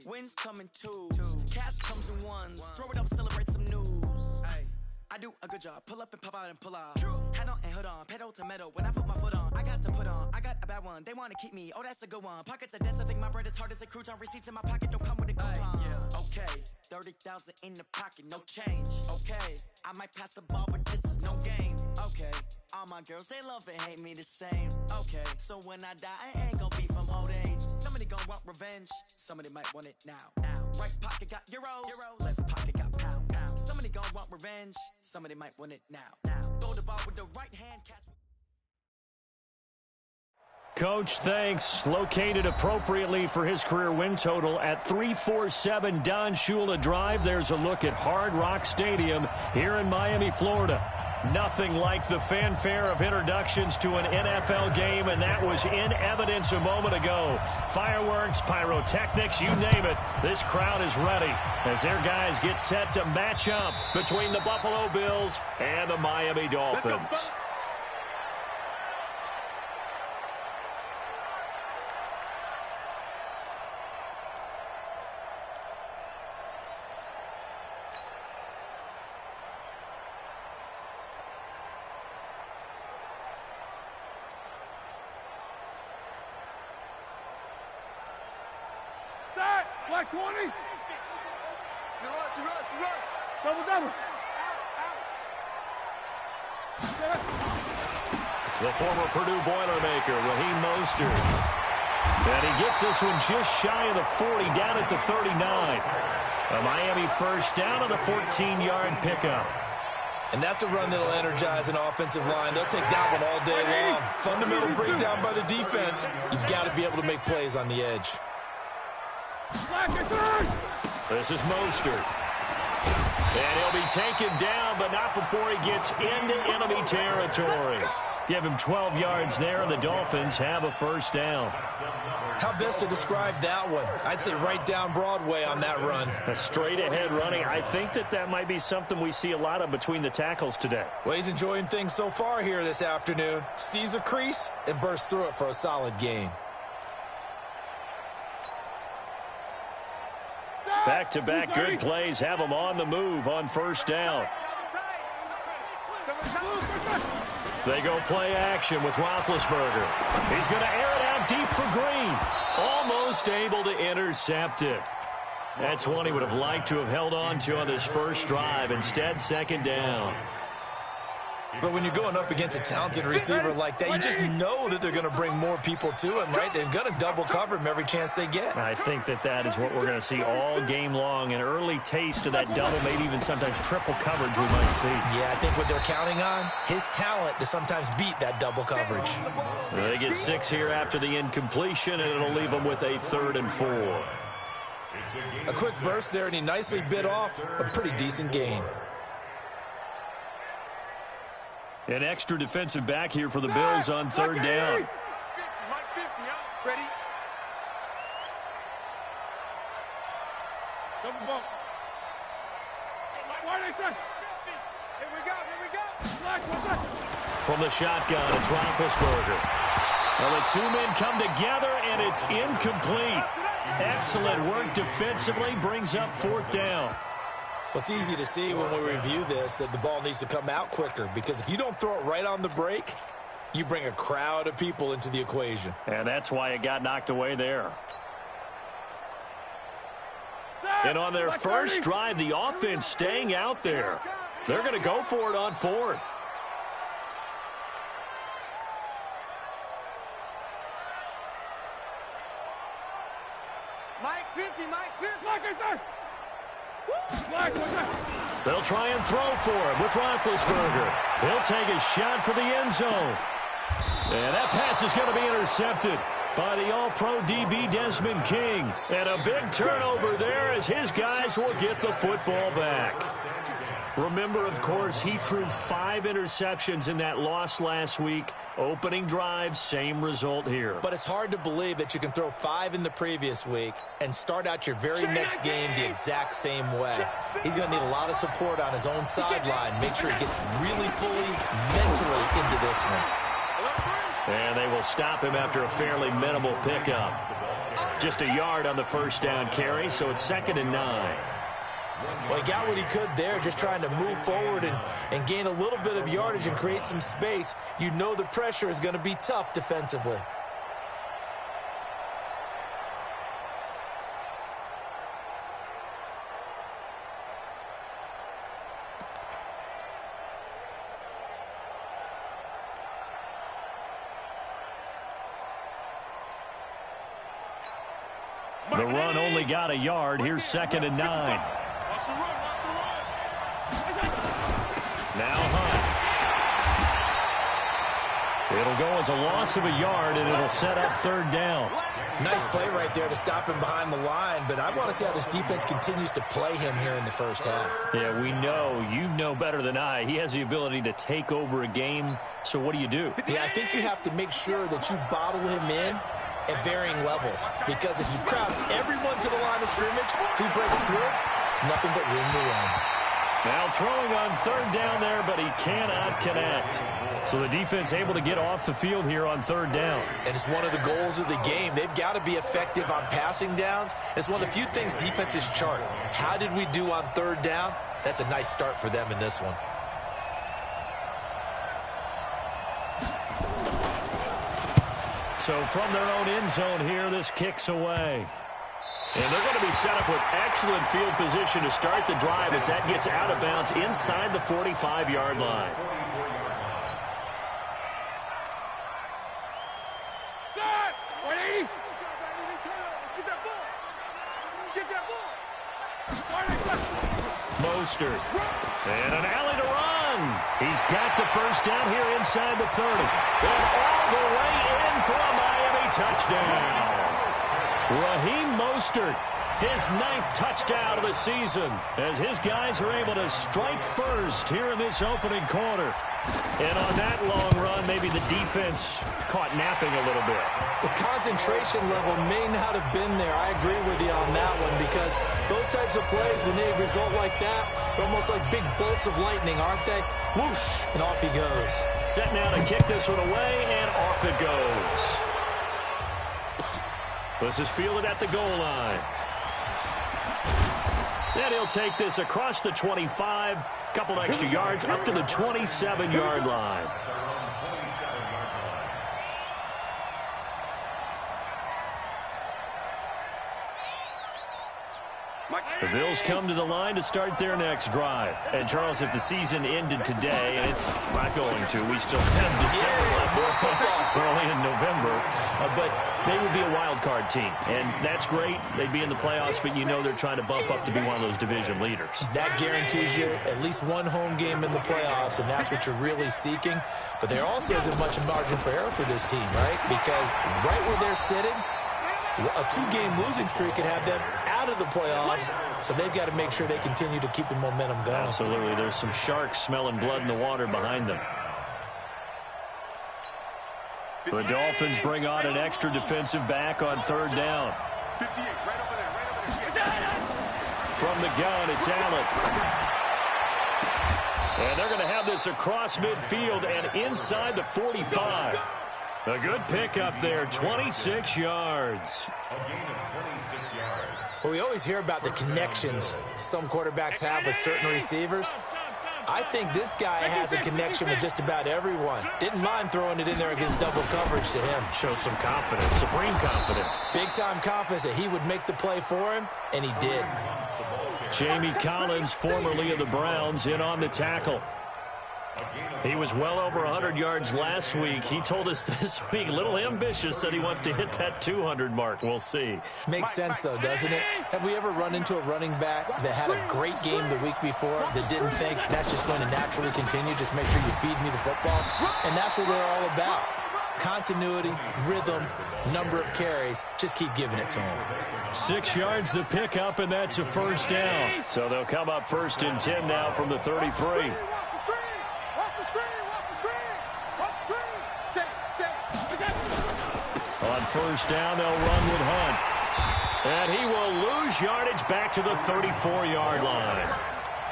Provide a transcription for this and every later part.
Wins come in twos. Cash comes in ones. Throw it up, celebrate some news. I do a good job. Pull up and pop out and pull out. Head on and hood on. Pedal to metal. When I put my foot on, I got to put on. I got a bad one. They want to keep me. Oh, that's a good one. Pockets are dense. I think my bread is hard as a crouton. Receipts in my pocket don't come with a coupon. Okay, 30,000 in the pocket, no change. Okay, I might pass the ball, but this is no game. Okay, all my girls, they love and hate me the same. Okay, so when I die, I ain't gonna be from old age. Somebody gonna want revenge. Somebody might want it now. Right pocket got euros. Left pocket got pounds. Somebody gonna want revenge. Somebody might want it now. Throw the ball with the right hand, catch. Coach, thanks. Located appropriately for his career win total at 347 Don Shula Drive. There's a look at Hard Rock Stadium here in Miami, Florida. Nothing like the fanfare of introductions to an NFL game, and that was in evidence a moment ago. Fireworks, pyrotechnics, you name it. This crowd is ready as their guys get set to match up between the Buffalo Bills and the Miami Dolphins. Black 20. Double. The former Purdue Boilermaker, Raheem Mostert. And he gets this one just shy of the 40, down at the 39. A Miami first down on a 14-yard pickup. And that's a run that'll energize an offensive line. They'll take that one all day long. Fundamental breakdown by the defense. You've got to be able to make plays on the edge. This is Mostert. And he'll be taken down, but not before he gets into enemy territory. Give him 12 yards there, and the Dolphins have a first down. How best to describe that one? I'd say right down Broadway on that run. A straight-ahead running. I think that might be something we see a lot of between the tackles today. Well, he's enjoying things so far here this afternoon. Sees a crease and bursts through it for a solid gain. Back-to-back good plays have him on the move on first down. They go play action with Roethlisberger. He's going to air it out deep for Green. Almost able to intercept it. That's one he would have liked to have held on to on this first drive. Instead, second down. But when you're going up against a talented receiver like that, you just know that they're going to bring more people to him, right? They're going to double cover him every chance they get. I think that is what we're going to see all game long. An early taste of that double, maybe even sometimes triple coverage we might see. Yeah, I think what they're counting on, his talent to sometimes beat that double coverage. They get 6 here after the incompletion, and it'll leave them with a 3rd and 4. A quick burst there, and he nicely bit off a pretty decent gain. An extra defensive back here for the Bills on 3rd down. Ready? Double bump. Here we go. From the shotgun, it's Roethlisberger. Well, the two men come together, and it's incomplete. Excellent work defensively, brings up 4th down. Well, it's easy to see when we review this that the ball needs to come out quicker, because if you don't throw it right on the break, you bring a crowd of people into the equation. And that's why it got knocked away there. And on their first drive, the offense staying out there. They're going to go for it on 4th. Mike 50. They'll try and throw for him with Roethlisberger. He'll take a shot for the end zone. And that pass is going to be intercepted by the All-Pro DB Desmond King. And a big turnover there as his guys will get the football back. Remember, of course, he threw 5 interceptions in that loss last week. Opening drive, same result here. But it's hard to believe that you can throw 5 in the previous week and start out your very next game the exact same way. He's going to need a lot of support on his own sideline. Make sure he gets really fully mentally into this one. And they will stop him after a fairly minimal pickup. Just a yard on the first down carry, so it's 2nd and 9. Well, he got what he could there, just trying to move forward and gain a little bit of yardage and create some space. You know the pressure is going to be tough defensively. The run only got a yard. Here's 2nd and 9. Watch the run, watch the run. Now Hunt. It'll go as a loss of a yard, and it'll set up 3rd down. Nice play right there to stop him behind the line, but I want to see how this defense continues to play him here in the first half. Yeah, we know. You know better than I. He has the ability to take over a game, so what do you do? Yeah, I think you have to make sure that you bottle him in at varying levels, because if you crowd everyone to the line of scrimmage, if he breaks through, it's nothing but room to run. Now throwing on 3rd down there, but he cannot connect. So the defense able to get off the field here on 3rd down. And it's one of the goals of the game. They've got to be effective on passing downs. It's one of the few things defenses chart. How did we do on 3rd down? That's a nice start for them in this one. So from their own end zone here, this kicks away. And they're going to be set up with excellent field position to start the drive as that gets out of bounds inside the 45-yard line. Start! 180! Get that ball! Get that ball! Mostert. And an alley to run. He's got the first down here inside the 30. And all the way in for a Miami touchdown. Raheem Mostert, his 9th touchdown of the season, as his guys are able to strike first here in this opening quarter. And on that long run, maybe the defense caught napping a little bit. The concentration level may not have been there. I agree with you on that one, because those types of plays, when they result like that, they're almost like big bolts of lightning, aren't they? Whoosh, and off he goes. Set now to kick this one away, and off it goes. This is fielded at the goal line. And he'll take this across the 25, couple extra yards up to the 27-yard line. The Bills come to the line to start their next drive. And, Charles, if the season ended today, and it's not going to, we still have December left. We're only in November. But they would be a wild card team. And that's great. They'd be in the playoffs, but you know they're trying to bump up to be one of those division leaders. That guarantees you at least one home game in the playoffs, and that's what you're really seeking. But there also isn't much margin for error for this team, right? Because right where they're sitting, a 2-game losing streak could have them out of the playoffs, so they've got to make sure they continue to keep the momentum going. Absolutely. There's some sharks smelling blood in the water behind them. The Dolphins bring on an extra defensive back on 3rd down. 58, right over there. From the gun, it's Allen. And they're going to have this across midfield and inside the 45. A good pickup there, 26 yards. A gain of 26 yards. Well, we always hear about the connections some quarterbacks have with certain receivers. I think this guy has a connection with just about everyone. Didn't mind throwing it in there against double coverage to him. Shows some confidence, supreme confidence. Big-time confidence that he would make the play for him, and he did. Jamie Collins, formerly of the Browns, in on the tackle. He was well over 100 yards last week. He told us this week, a little ambitious, said he wants to hit that 200 mark. We'll see. Makes sense, though, doesn't it? Have we ever run into a running back that had a great game the week before that didn't think that's just going to naturally continue? Just make sure you feed me the football. And that's what they're all about. Continuity, rhythm, number of carries. Just keep giving it to them. 6 yards the pickup, and that's a first down. So they'll come up 1st and 10 now from the 33. On 1st down, they'll run with Hunt. And he will lose yardage back to the 34-yard line.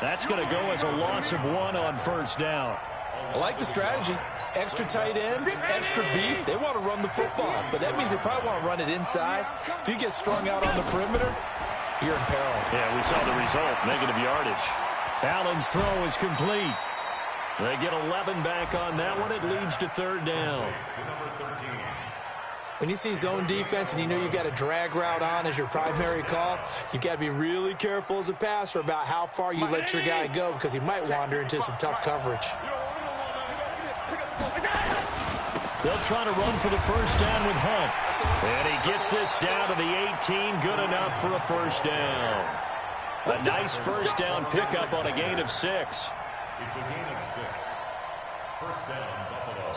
That's going to go as a loss of 1 on 1st down. I like the strategy. Extra tight ends, extra beef. They want to run the football, but that means they probably want to run it inside. If you get strung out on the perimeter, you're in peril. Yeah, we saw the result, negative yardage. Allen's throw is complete. They get 11 back on that one. It leads to third down. When you see zone defense and you know you've got a drag route on as your primary call, you've got to be really careful as a passer about how far you let your guy go because he might wander into some tough coverage. They'll try to run for the first down with Hunt. And he gets this down to the 18. Good enough for a first down. A nice first down pickup on a gain of 6. It's a gain of 6. First down, Buffalo.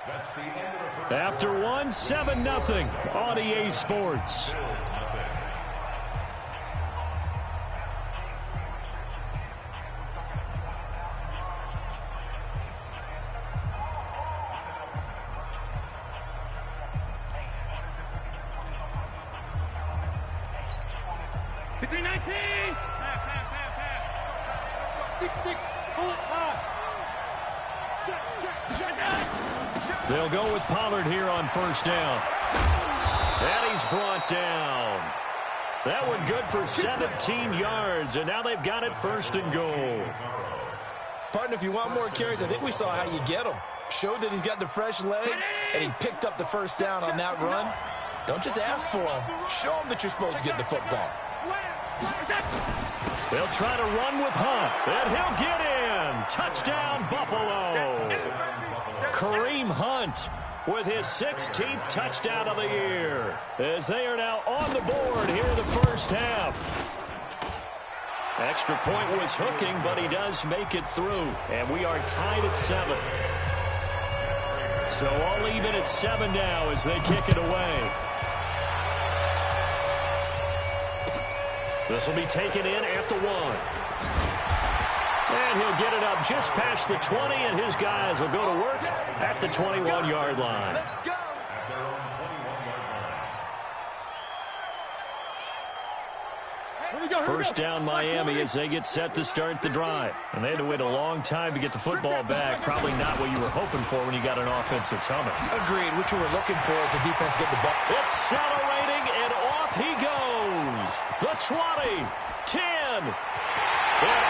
That's the end of the first. After 7-0 on EA Sports. They'll go with Pollard here on first down. And he's brought down. That one good for 17 yards, and now they've got it first and goal. Partner, if you want more carries, I think we saw how you get them. Showed that he's got the fresh legs, and he picked up the first down on that run. Don't just ask for him. Show him that you're supposed to get the football. They'll try to run with Hunt, and he'll get in. Touchdown, Buffalo. Kareem Hunt with his 16th touchdown of the year, as they are now on the board here in the first half. Extra point was hooking, but he does make it through, and we are tied at 7. So all even at 7 now as they kick it away. This will be taken in at the 1. And he'll get it up just past the 20, and his guys will go to work at the 21-yard line. At their own 21-yard line. First down Miami as they get set to start the drive. And they had to wait a long time to get the football back. Probably not what you were hoping for when you got an offense that's humming. Agreed. What you were looking for is the defense get the ball. Accelerating, and off he goes. The 20, 10, and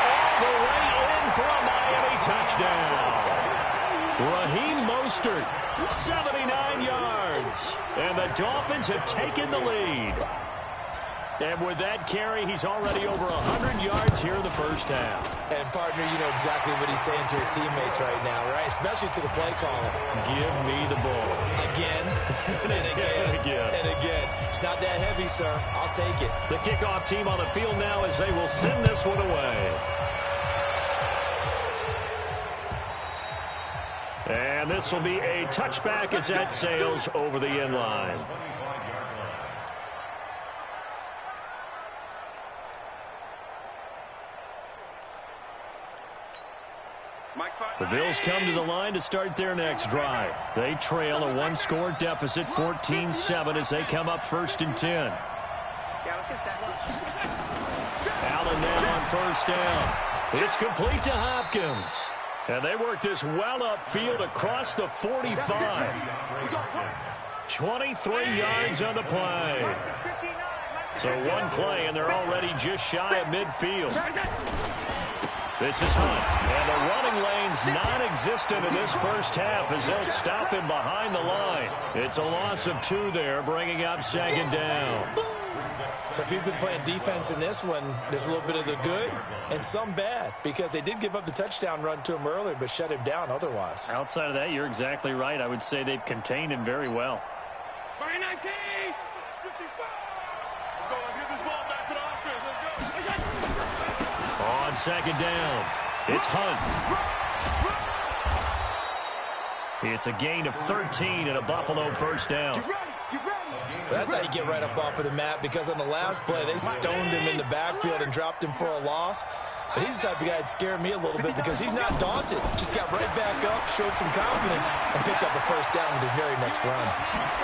all the way in for a Miami touchdown. Raheem Mostert, 79 yards. And the Dolphins have taken the lead. And with that carry, he's already over 100 yards here in the first half. And, partner, you know exactly what he's saying to his teammates right now, right? Especially to the play caller. Give me the ball. Again, and again, and again. It's not that heavy, sir. I'll take it. The kickoff team on the field now as they will send this one away. And this will be a touchback as that sails over the end line. The Bills come to the line to start their next drive. They trail a 1-score deficit, 14-7, as they come up 1st and 10. Allen now on first down. It's complete to Hopkins. And they work this well upfield across the 45. 23 yards on the play. So one play, and they're already just shy of midfield. This is Hunt, and the running lane's non-existent in this first half as they'll stop him behind the line. It's a loss of 2 there, bringing up 2nd down. So if you've been playing defense in this one, there's a little bit of the good and some bad, because they did give up the touchdown run to him earlier, but shut him down otherwise. Outside of that, you're exactly right. I would say they've contained him very well. Let's go. Let's get this ball back to the offense. Let's go. On 2nd down, it's Hunt. It's a gain of 13 and a Buffalo first down. That's how you get right up off of the mat, because on the last play, they stoned him in the backfield and dropped him for a loss. But he's the type of guy that scared me a little bit because he's not daunted. Just got right back up, showed some confidence, and picked up a first down with his very next run.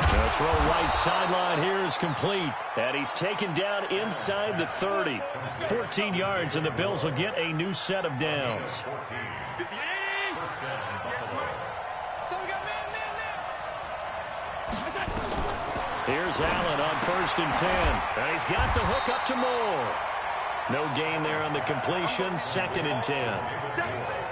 The throw right sideline here is complete. And he's taken down inside the 30. 14 yards, and the Bills will get a new set of downs. First down, Buffalo. So we got man. Here's Allen on 1st and 10. And he's got the hook up to Moore. No gain there on the completion. 2nd and 10.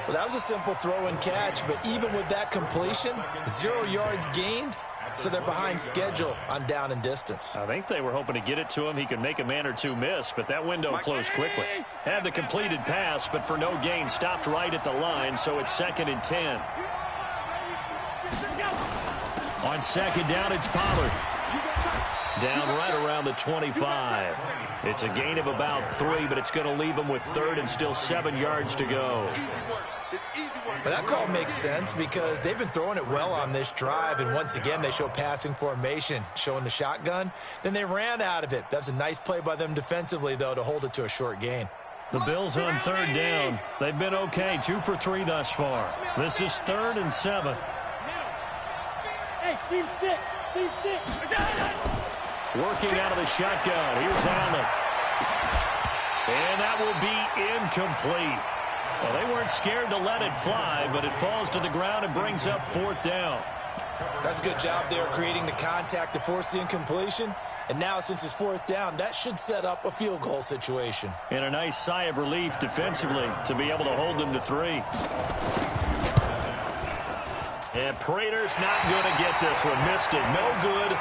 Well, that was a simple throw and catch, but even with that completion, 0 yards gained, so they're behind schedule on down and distance. I think they were hoping to get it to him. He could make a man or two miss, but that window closed quickly. Had the completed pass, but for no gain, stopped right at the line, so it's 2nd and 10. On 2nd down, it's Pollard. Down right around the 25. It's a gain of about 3, but it's going to leave him with 3rd and still 7 yards to go. But that call makes sense because they've been throwing it well on this drive, and once again they show passing formation, showing the shotgun. Then they ran out of it. That's a nice play by them defensively, though, to hold it to a short gain. The Bills on 3rd down. They've been okay, 2 for 3 thus far. This is 3rd and 7. Hey, Steve 6. Working out of the shotgun. Here's Allen. And that will be incomplete. Well, they weren't scared to let it fly, but it falls to the ground and brings up 4th down. That's a good job there creating the contact to force the incompletion. And now, since it's 4th down, that should set up a field goal situation. And a nice sigh of relief defensively to be able to hold them to 3. And Prater's not going to get this one. Missed it. No good.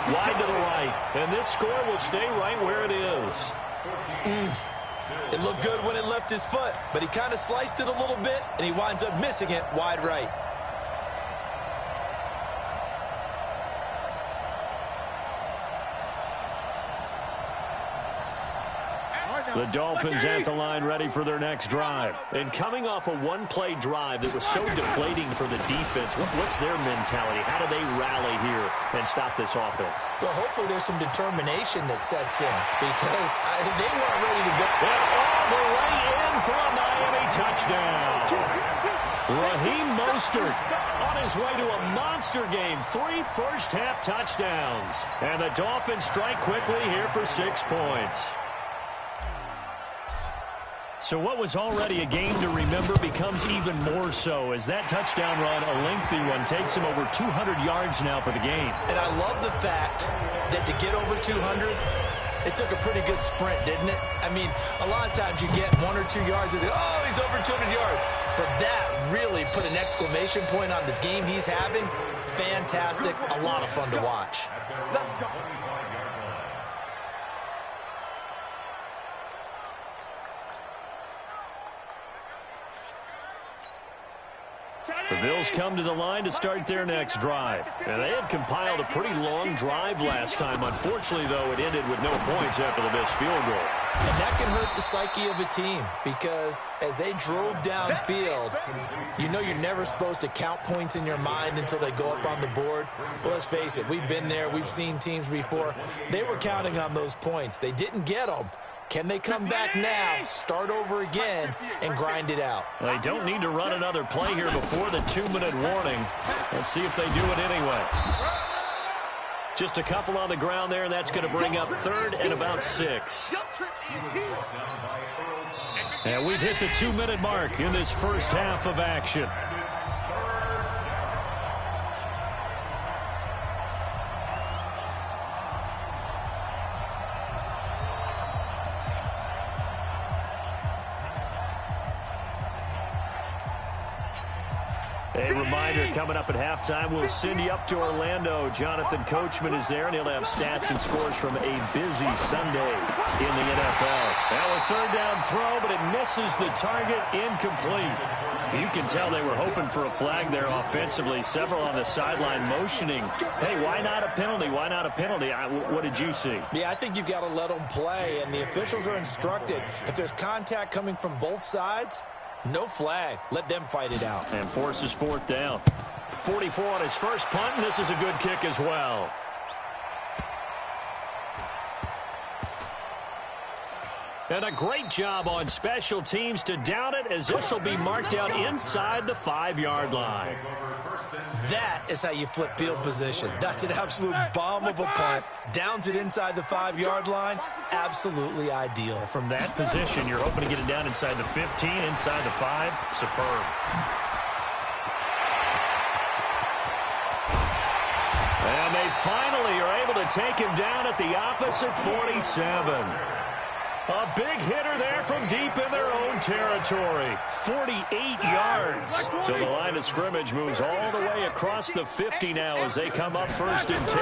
Wide to the right. And this score will stay right where it is. It looked good when it left his foot, but he kind of sliced it a little bit, and he winds up missing it wide right. The Dolphins at the line ready for their next drive. And coming off a one-play drive that was so deflating for the defense, what's their mentality? How do they rally here and stop this offense? Well, hopefully there's some determination that sets in because they weren't ready to go. And all the way in for a Miami touchdown. Raheem Mostert on his way to a monster game. 3 first-half touchdowns. And the Dolphins strike quickly here for 6 points. So what was already a game to remember becomes even more so as that touchdown run, a lengthy one, takes him over 200 yards now for the game. And I love the fact that to get over 200, it took a pretty good sprint, didn't it? I mean, a lot of times you get 1 or 2 yards and oh, he's over 200 yards. But that really put an exclamation point on the game he's having. Fantastic. A lot of fun to watch. Let's go. The Bills come to the line to start their next drive. And they had compiled a pretty long drive last time. Unfortunately, though, it ended with no points after the missed field goal. And that can hurt the psyche of a team because as they drove downfield, you know you're never supposed to count points in your mind until they go up on the board. But let's face it, we've been there. We've seen teams before. They were counting on those points. They didn't get them. Can they come back now, start over again, and grind it out? They don't need to run another play here before the 2-minute warning. Let's see if they do it anyway. Just a couple on the ground there, and that's going to bring up 3rd and about 6. And we've hit the 2-minute mark in this first half of action. A reminder, coming up at halftime, we'll send you up to Orlando. Jonathan Coachman is there, and he'll have stats and scores from a busy Sunday in the NFL. Now a 3rd down throw, but it misses the target, incomplete. You can tell they were hoping for a flag there offensively. Several on the sideline motioning, hey, why not a penalty? Why not a penalty? What did you see? Yeah, I think you've got to let them play, and the officials are instructed. If there's contact coming from both sides, no flag. Let them fight it out. And forces 4th down. 44 on his first punt, and this is a good kick as well. And a great job on special teams to down it, as this will be marked out inside the 5-yard line. That is how you flip field position. That's an absolute bomb of a punt. Downs it inside the 5-yard line. Absolutely ideal. From that position, you're hoping to get it down inside the 15, inside the 5. Superb. finally are able to take him down at the opposite 47. A big hitter there from deep in their own territory. 48 yards. So the line of scrimmage moves all the way across the 50 now as they come up 1st and 10.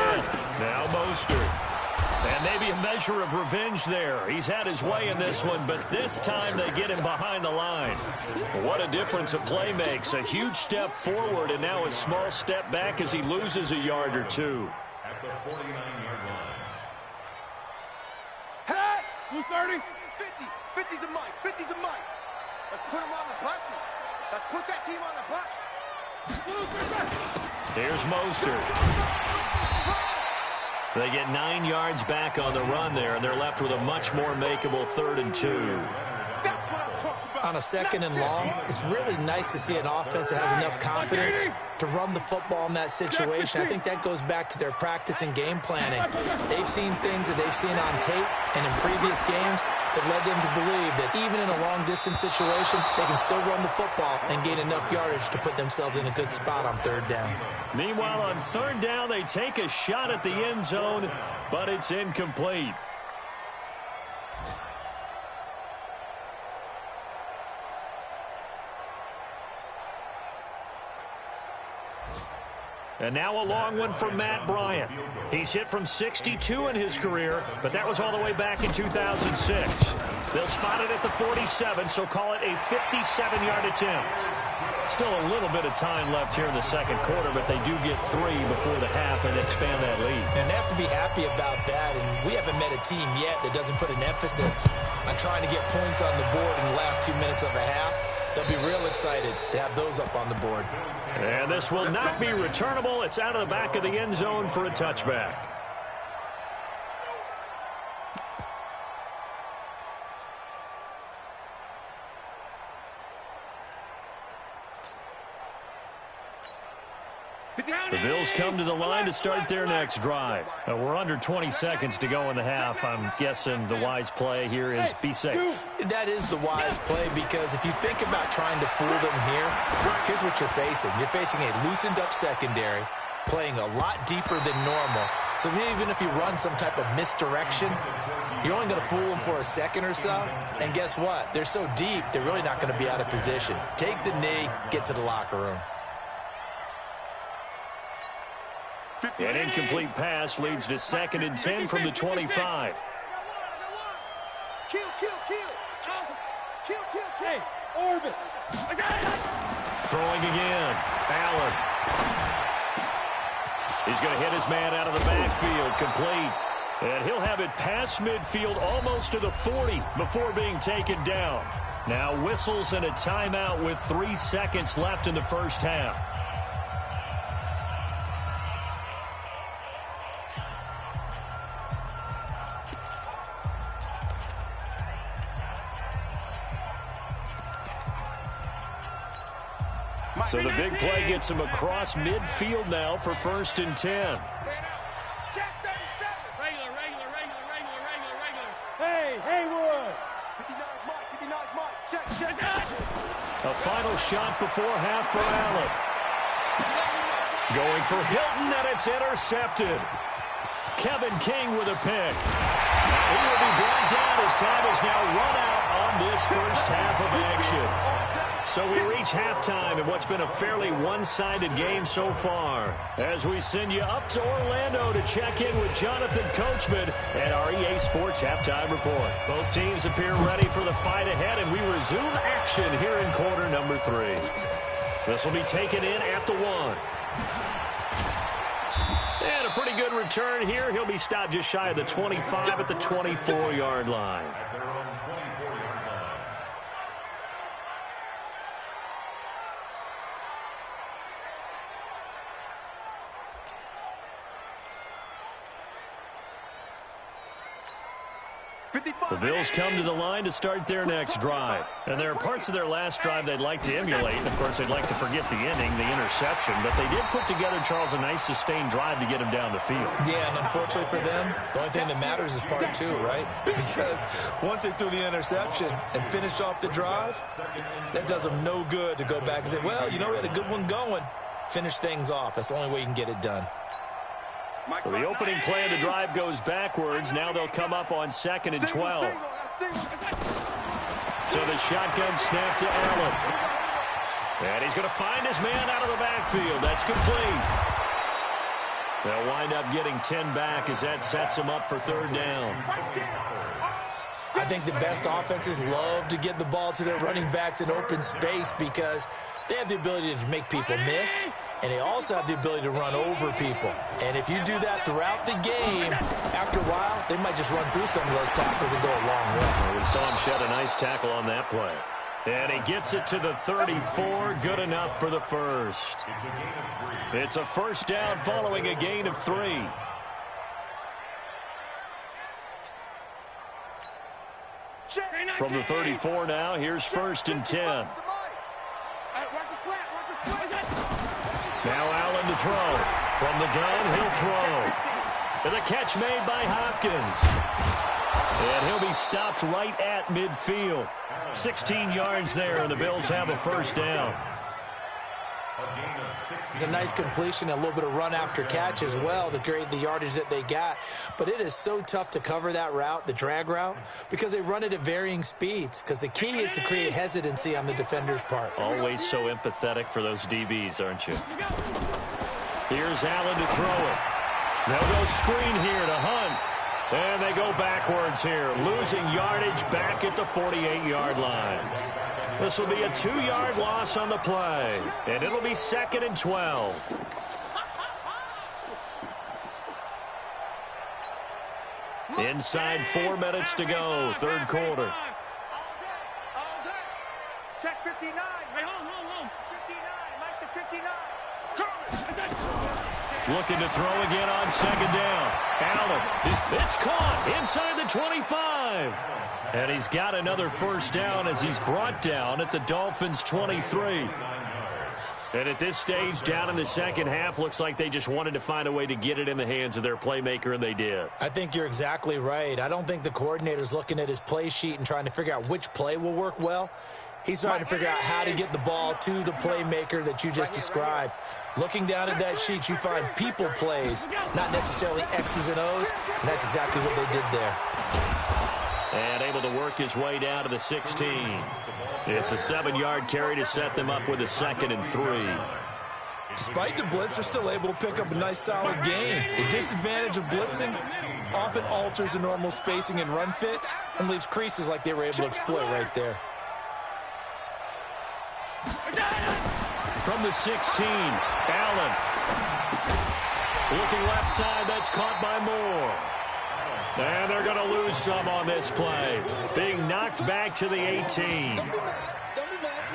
Now Mostert. And maybe a measure of revenge there. He's had his way in this one, but this time they get him behind the line. What a difference a play makes. A huge step forward and now a small step back as he loses a yard or two. At the 49-yard line. Hey! Blue 30. 50. 50's a mic. 50's a mic. Let's put him on the buses. Let's put that team on the bus. Here's Mostert. They get 9 yards back on the run there, and they're left with a much more makeable 3rd and 2. That's what I'm talking about. On a 2nd and long, it's really nice to see an offense that has enough confidence to run the football in that situation. I think that goes back to their practice and game planning. They've seen things that they've seen on tape and in previous games that led them to believe that even in a long-distance situation, they can still run the football and gain enough yardage to put themselves in a good spot on 3rd down. Meanwhile, on 3rd down, they take a shot at the end zone, but it's incomplete. And now a long one from Matt Bryant. He's hit from 62 in his career, but that was all the way back in 2006. They'll spot it at the 47, so call it a 57-yard attempt. Still a little bit of time left here in the 2nd quarter, but they do get 3 before the half and expand that lead. And they have to be happy about that, and we haven't met a team yet that doesn't put an emphasis on trying to get points on the board in the last 2 minutes of a half. They'll be real excited to have those up on the board. And this will not be returnable. It's out of the back of the end zone for a touchback. The Bills come to the line to start their next drive. We're under 20 seconds to go in the half. I'm guessing the wise play here is be safe. That is the wise play, because if you think about trying to fool them here, here's what you're facing. You're facing a loosened up secondary, playing a lot deeper than normal. So even if you run some type of misdirection, you're only going to fool them for a second or so. And guess what? They're so deep, they're really not going to be out of position. Take the knee, get to the locker room. An incomplete pass leads to 2nd and 10 from the 25. Kill. Hey, Orbit. Throwing again. Allen. He's going to hit his man out of the backfield. Complete. And he'll have it past midfield almost to the 40 before being taken down. Now whistles and a timeout with 3 seconds left in the 1st half. So the big play gets him across midfield now for 1st and 10. Regular. Hey, Haywood. 59 Mike. Check. A final shot before half for Allen. Going for Hilton, and it's intercepted. Kevin King with a pick. He will be brought down as time is now run out on this 1st half of action. So we reach halftime in what's been a fairly one-sided game so far. As we send you up to Orlando to check in with Jonathan Coachman and our EA Sports Halftime Report. Both teams appear ready for the fight ahead, and we resume action here in quarter number 3. This will be taken in at the 1. And a pretty good return here. He'll be stopped just shy of the 25 at the 24-yard line. The Bills come to the line to start their next drive. And there are parts of their last drive they'd like to emulate. Of course, they'd like to forget the ending, the interception. But they did put together, Charles, a nice sustained drive to get him down the field. Yeah, and unfortunately for them, the only thing that matters is part 2, right? Because once they threw the interception and finished off the drive, that does them no good to go back and say, well, you know, we had a good one going. Finish things off. That's the only way you can get it done. So the opening play of the drive goes backwards. Now they'll come up on 2nd and 12. So the shotgun snap to Allen. And he's going to find his man out of the backfield. That's complete. They'll wind up getting 10 back as that sets him up for 3rd down. I think the best offenses love to get the ball to their running backs in open space because they have the ability to make people miss, and they also have the ability to run over people. And if you do that throughout the game, after a while, they might just run through some of those tackles and go a long way. We saw him shed a nice tackle on that play. And he gets it to the 34. Good enough for the first. It's a 1st down following a gain of 3. From the 34 now, here's 1st and 10. Now Allen to throw. From the gun, he'll throw. And the catch made by Hopkins. And he'll be stopped right at midfield. 16 yards there, and the Bills have a 1st down. It's a nice completion, a little bit of run after catch as well to create the yardage that they got. But it is so tough to cover that route, the drag route, because they run it at varying speeds. Because the key is to create hesitancy on the defender's part. Always so empathetic for those DBs, aren't you? Here's Allen to throw it. They'll go screen here to Hunt. And they go backwards here, losing yardage back at the 48-yard line. This will be a 2-yard loss on the play, and it'll be 2nd and 12. Inside 4 minutes to go, 3rd quarter. Check 59. Hey, hold. 59. Mike the 59. Looking to throw again on 2nd down. Allen, it's caught inside the 25. And he's got another 1st down as he's brought down at the Dolphins' 23. And at this stage, down in the 2nd half, looks like they just wanted to find a way to get it in the hands of their playmaker, and they did. I think you're exactly right. I don't think the coordinator's looking at his play sheet and trying to figure out which play will work well. He's trying to figure out how to get the ball to the playmaker that you just described. Looking down at that sheet, you find people plays, not necessarily X's and O's, and that's exactly what they did there. And able to work his way down to the 16. It's a 7-yard carry to set them up with a 2nd and 3. Despite the blitz, they're still able to pick up a nice, solid gain. The disadvantage of blitzing often alters the normal spacing and run fits and leaves creases like they were able to exploit right there. From the 16, Allen. Looking left side, that's caught by Moore. And they're going to lose some on this play. Being knocked back to the 18.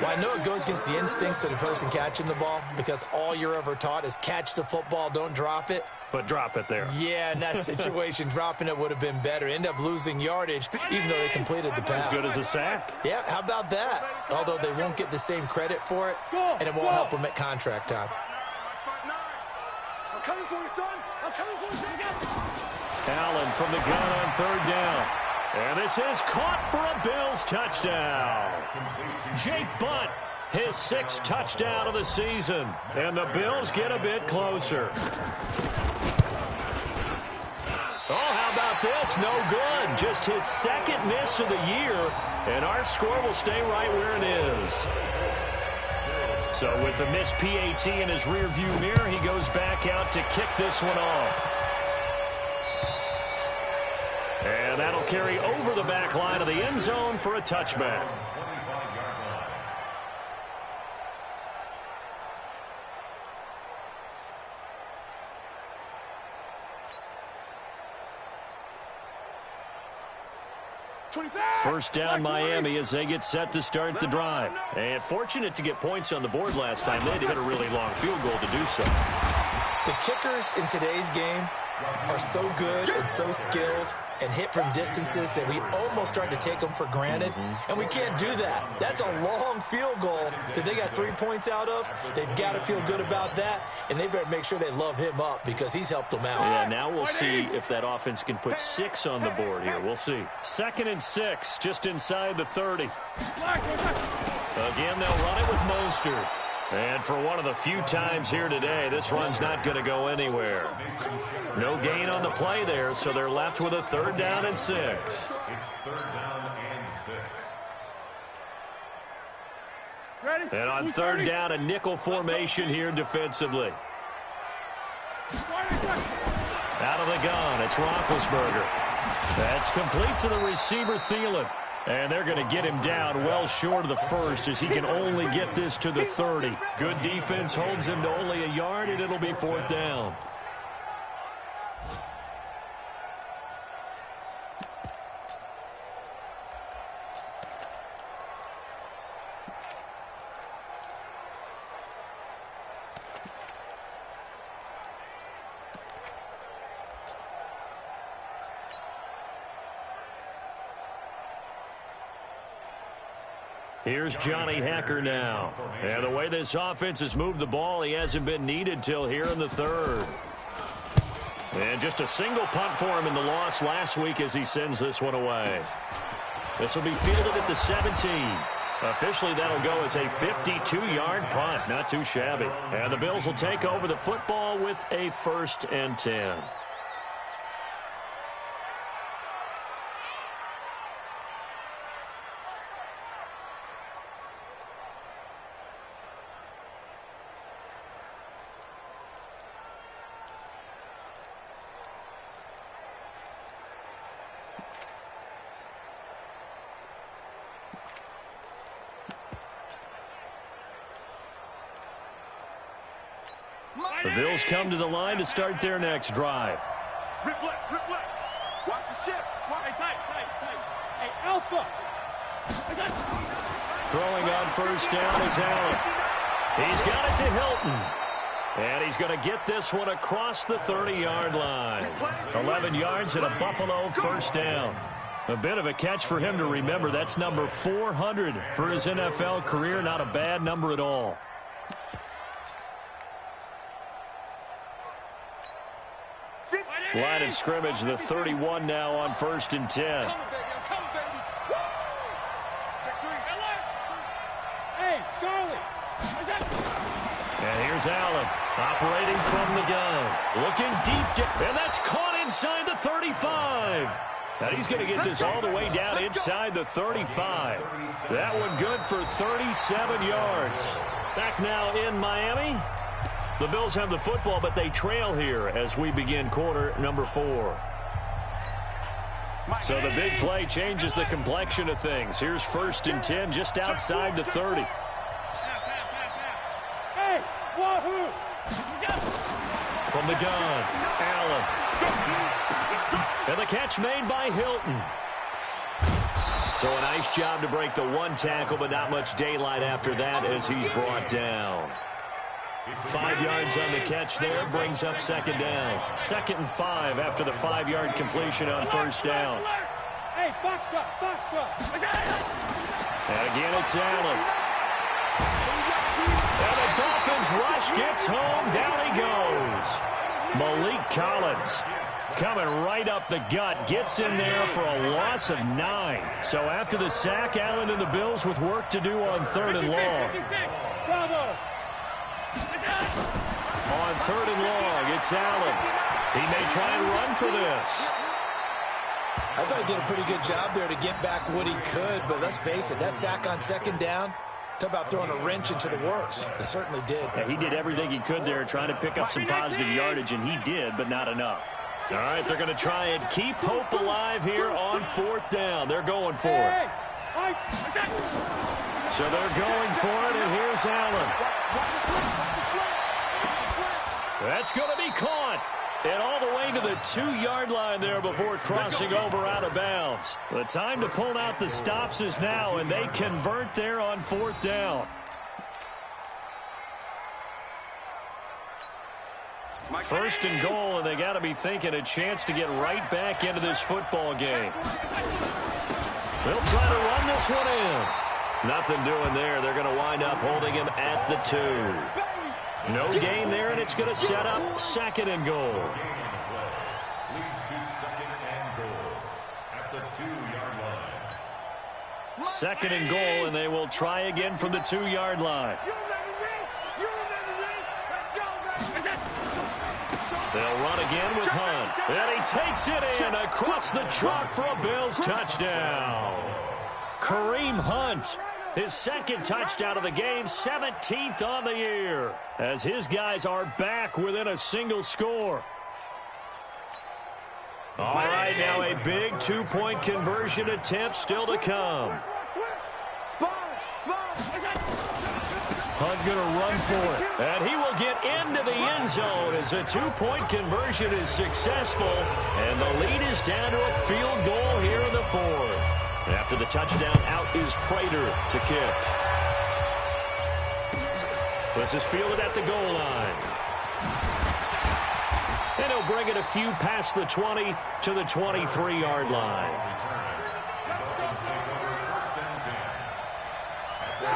Well, I know it goes against the instincts of the person catching the ball because all you're ever taught is catch the football, don't drop it. But drop it there. Yeah, in that situation, dropping it would have been better. End up losing yardage, even though they completed the pass. As good as a sack. Yeah, how about that? Although they won't get the same credit for it, and it won't help them at contract time. I'm coming for you, son. I'm coming for you, son. Allen from the gun on 3rd down. And this is caught for a Bills touchdown. Jake Butt, his 6th touchdown of the season. And the Bills get a bit closer. Oh, how about this? No good. Just his 2nd miss of the year. And our score will stay right where it is. So with the missed PAT in his rearview mirror, he goes back out to kick this one off. And that'll carry over the back line of the end zone for a touchback. First down Miami as they get set to start the drive. And fortunate to get points on the board last time. They had to hit a really long field goal to do so. The kickers in today's game are so good and so skilled and hit from distances that we almost start to take them for granted, and we can't do that. That's a long field goal that they got 3 points out of. They've got to feel good about that, and they better make sure they love him up because he's helped them out. Yeah, now we'll see if that offense can put 6 on the board here. We'll see. 2nd and 6, just inside the 30. Again, they'll run it with Mostert. And for one of the few times here today, this run's not going to go anywhere. No gain on the play there, so they're left with a 3rd down and 6. It's 3rd down and 6. And on 3rd down, a nickel formation here defensively. Out of the gun, it's Roethlisberger. That's complete to the receiver, Thielen. And they're going to get him down well short of the 1st as he can only get this to the 30. Good defense holds him to only a yard, and it'll be 4th down. Here's Johnny Hecker now. And the way this offense has moved the ball, he hasn't been needed till here in the 3rd. And just a single punt for him in the loss last week as he sends this one away. This will be fielded at the 17. Officially, that'll go as a 52-yard punt. Not too shabby. And the Bills will take over the football with a 1st and 10. The Bills come to the line to start their next drive. Rip left, rip left. Watch the shift. Hey, tight. Hey, Alpha. Throwing on 1st down is Allen. He's got it to Hilton. And he's going to get this one across the 30-yard line. 11 yards and a Buffalo 1st down. A bit of a catch for him to remember. That's number 400 for his NFL career. Not a bad number at all. Line of scrimmage, the 31 now on 1st and 10. I'm coming, baby. Woo! Check 3. Hey, Charlie. And here's Allen operating from the gun. Looking deep, and that's caught inside the 35. And he's going to get this all the way down inside the 35. That one good for 37 yards. Back now in Miami. The Bills have the football, but they trail here as we begin quarter number 4. So the big play changes the complexion of things. Here's 1st and 10 just outside the 30. Hey, wahoo! From the gun, Allen. And the catch made by Hilton. So a nice job to break the 1 tackle, but not much daylight after that as he's brought down. 5 yards on the catch there, brings up 2nd down. 2nd and 5 after the 5-yard completion on 1st down. Hey, box truck. And again, it's Allen. And the Dolphins rush gets home. Down he goes. Malik Collins coming right up the gut. Gets in there for a loss of 9. So after the sack, Allen and the Bills with work to do on 3rd and long. Bravo. On 3rd and long, it's Allen. He may try and run for this. I thought he did a pretty good job there to get back what he could, but let's face it, that sack on 2nd down, talk about throwing a wrench into the works. It certainly did. Yeah, he did everything he could there trying to pick up some positive yardage, and he did, but not enough. All right, they're going to try and keep hope alive here on 4th down. They're going for it. So they're going for it, and here's Allen. That's going to be caught. And all the way to the 2-yard line there before crossing over out of bounds. The time to pull out the stops is now, and they convert there on 4th down. 1st and goal, and they got to be thinking a chance to get right back into this football game. They'll try to run this one in. Nothing doing there. They're going to wind up holding him at the 2. No gain there, and it's going to set up 2nd and goal. Leads to 2nd and goal at the 2-yard line. 2nd and goal, and they will try again from the 2-yard line. They'll run again with Hunt. And he takes it in across the chalk for a Bills touchdown. Kareem Hunt, his second touchdown of the game, 17th on the year, as his guys are back within a single score. All right, now a big two-point conversion attempt still to come. Hunt going to run for it, and he will get into the end zone as a two-point conversion is successful, and the lead is down to a field goal here in the fourth. After the touchdown, out is Prater to kick. This is fielded at the goal line. And he'll bring it a few past the 20 to the 23-yard line.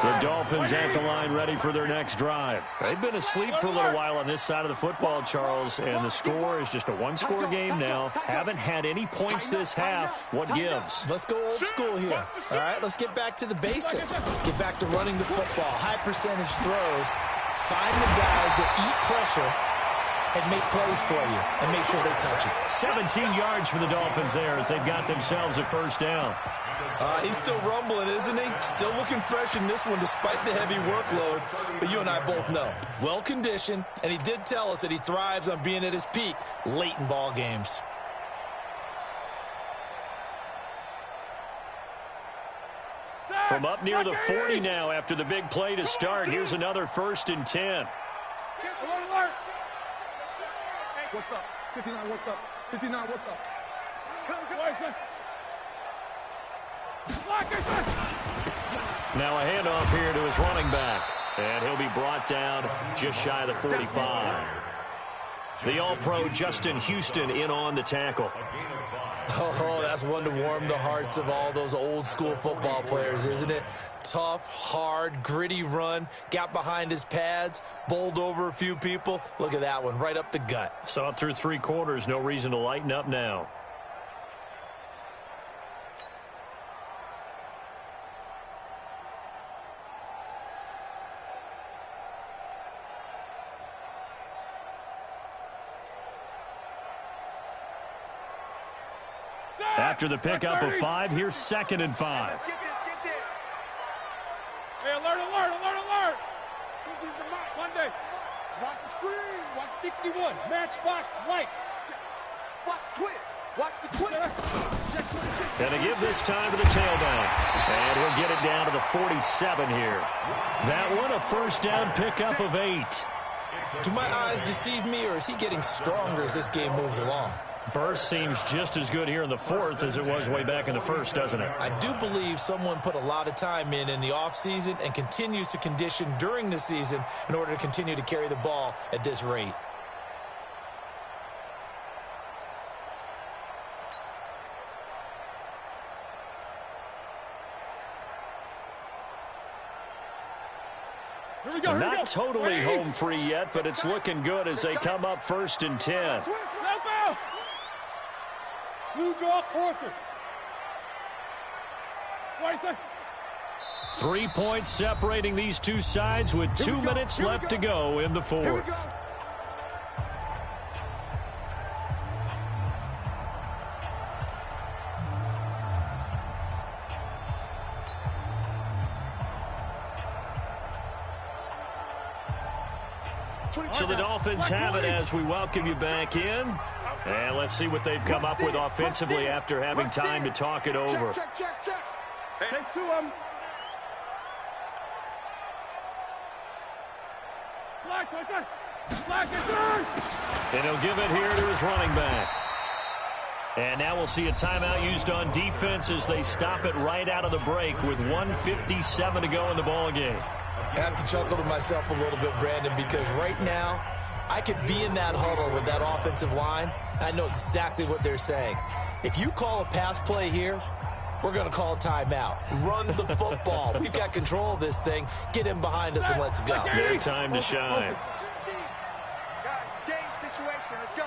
The Dolphins at the line ready for their next drive. They've been asleep for a little while on this side of the football, Charles, and the score is just a one-score game now. Haven't had any points this half. What gives? Let's go old school here. All right, let's get back to the basics. Get back to running the football, high percentage throws. Find the guys that eat pressure and make plays for you and make sure they touch it. 17 yards for the Dolphins there as they've got themselves a first down. He's still rumbling, isn't he? Still looking fresh in this one despite the heavy workload. But you and I both know, well-conditioned, and he did tell us that he thrives on being at his peak late in ball games. From up near the 40 now after the big play to start. Here's another 1st and 10. What's up? 59, what's up? 59, what's up? Now a handoff here to his running back. And he'll be brought down just shy of the 45. The All-Pro Justin Houston in on the tackle. Oh, that's one to warm the hearts of all those old-school football players, isn't it? Tough, hard, gritty run. Got behind his pads, bowled over a few people. Look at that one, right up the gut. Saw it through 3 quarters. No reason to lighten up now. After the pickup of 5, here's 2nd and 5. Let's get this. Hey, alert, alert, alert, alert! Monday. Watch the screen. Watch 61. Matchbox lights. Watch twist. Watch the twist. Going to give this time to the tailback. And he'll get it down to the 47 here. That one, a first down pickup of 8. Do my eyes deceive me, or is he getting stronger as this game moves along? Burst seems just as good here in the 4th as it was way back in the 1st, doesn't it? I do believe someone put a lot of time in the offseason and continues to condition during the season in order to continue to carry the ball at this rate. Not totally home free yet, but it's looking good as they come up 1st and 10. Blue draw quarters. 3 points separating these two sides with 2 minutes left to go in the 4th. So the Dolphins have it as we welcome you back in. And let's see what they've come up with offensively after having time to talk it over. Check. Take 2 of them. And he'll give it here to his running back. And now we'll see a timeout used on defense as they stop it right out of the break with 1:57 to go in the ball game. I have to chuckle to myself a little bit, Brandon, because right now I could be in that huddle with that offensive line. I know exactly what they're saying. If you call a pass play here, we're going to call a timeout. Run the football. We've got control of this thing. Get him behind us and let's go. Their time to shine. Guys, game situation. Let's go.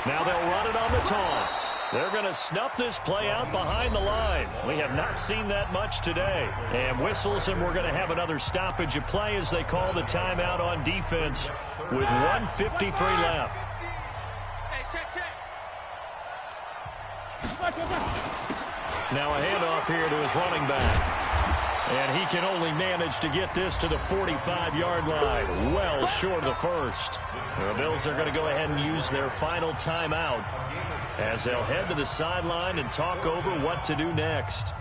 Now they'll run it on the toss. They're going to snuff this play out behind the line. We have not seen that much today. And whistles, and we're going to have another stoppage of play as they call the timeout on defense with 1:53 left. Now a handoff here to his running back. And he can only manage to get this to the 45-yard line, well short of the first. The Bills are going to go ahead and use their final timeout as they'll head to the sideline and talk over what to do next.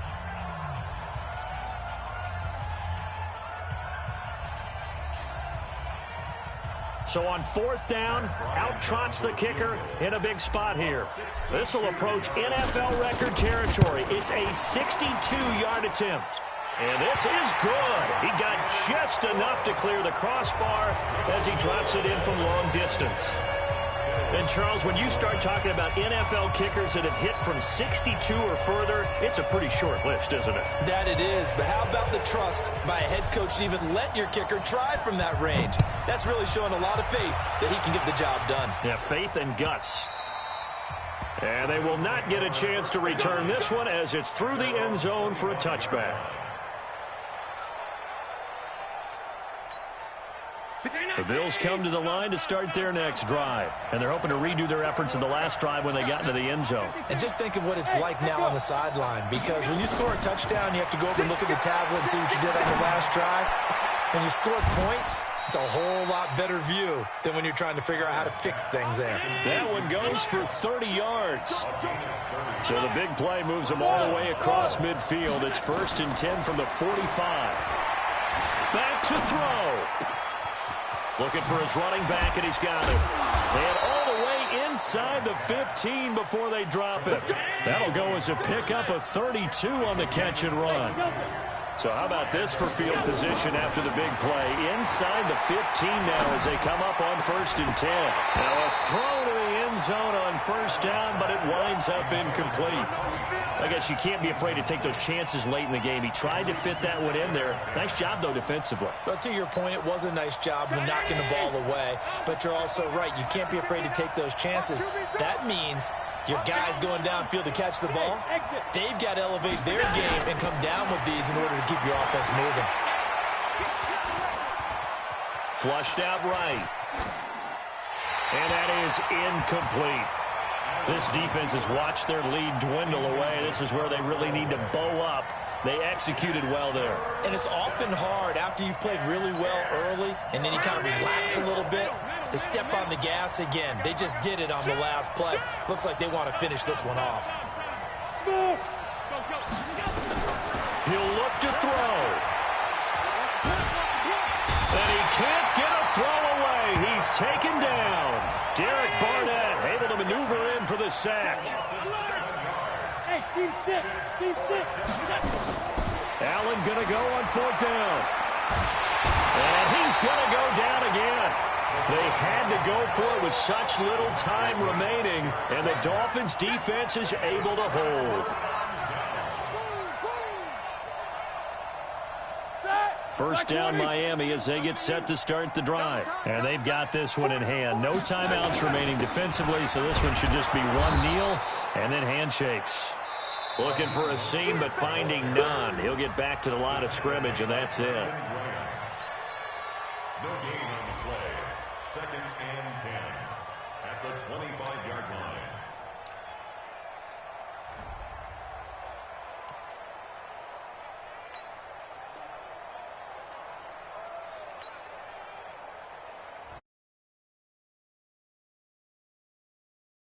So on 4th down, out trots the kicker in a big spot here. This will approach NFL record territory. It's a 62-yard attempt. And this is good. He got just enough to clear the crossbar as he drops it in from long distance. And, Charles, when you start talking about NFL kickers that have hit from 62 or further, it's a pretty short list, isn't it? That it is, but how about the trust by a head coach to even let your kicker try from that range? That's really showing a lot of faith that he can get the job done. Yeah, faith and guts. And they will not get a chance to return this one as it's through the end zone for a touchback. The Bills come to the line to start their next drive, and they're hoping to redo their efforts in the last drive when they got into the end zone. And just think of what it's like now on the sideline, because when you score a touchdown, you have to go over and look at the tablet and see what you did on the last drive. When you score points, it's a whole lot better view than when you're trying to figure out how to fix things there. That one goes for 30 yards. So the big play moves them all the way across midfield. It's 1st and 10 from the 45. Back to throw. Looking for his running back, and he's got it. And all the way inside the 15 before they drop it. That'll go as a pickup of 32 on the catch and run. So how about this for field position after the big play? Inside the 15 now as they come up on 1st and 10. Now a throw to the end zone on 1st down, but it winds up incomplete. I guess you can't be afraid to take those chances late in the game. He tried to fit that one in there. Nice job, though, defensively. But to your point, it was a nice job when knocking the ball away. But you're also right. You can't be afraid to take those chances. That means your guys going downfield to catch the ball, they've got to elevate their game and come down with these in order to keep your offense moving. Flushed out right. And that is incomplete. This defense has watched their lead dwindle away. This is where they really need to bow up. They executed well there. And it's often hard after you've played really well early and then you kind of relax a little bit to step on the gas again. They just did it on the last play. Looks like they want to finish this one off. He'll look to throw. And he can't get a throw away. He's taken down. Derek Barnett able to maneuver in for the sack. Hey, team six. Allen going to go on 4th down. And he's going to go down again. They had to go for it with such little time remaining, and the Dolphins' defense is able to hold. 1st down Miami as they get set to start the drive. And they've got this one in hand. No timeouts remaining defensively, so this one should just be one kneel and then handshakes. Looking for a seam, but finding none. He'll get back to the line of scrimmage, and that's it.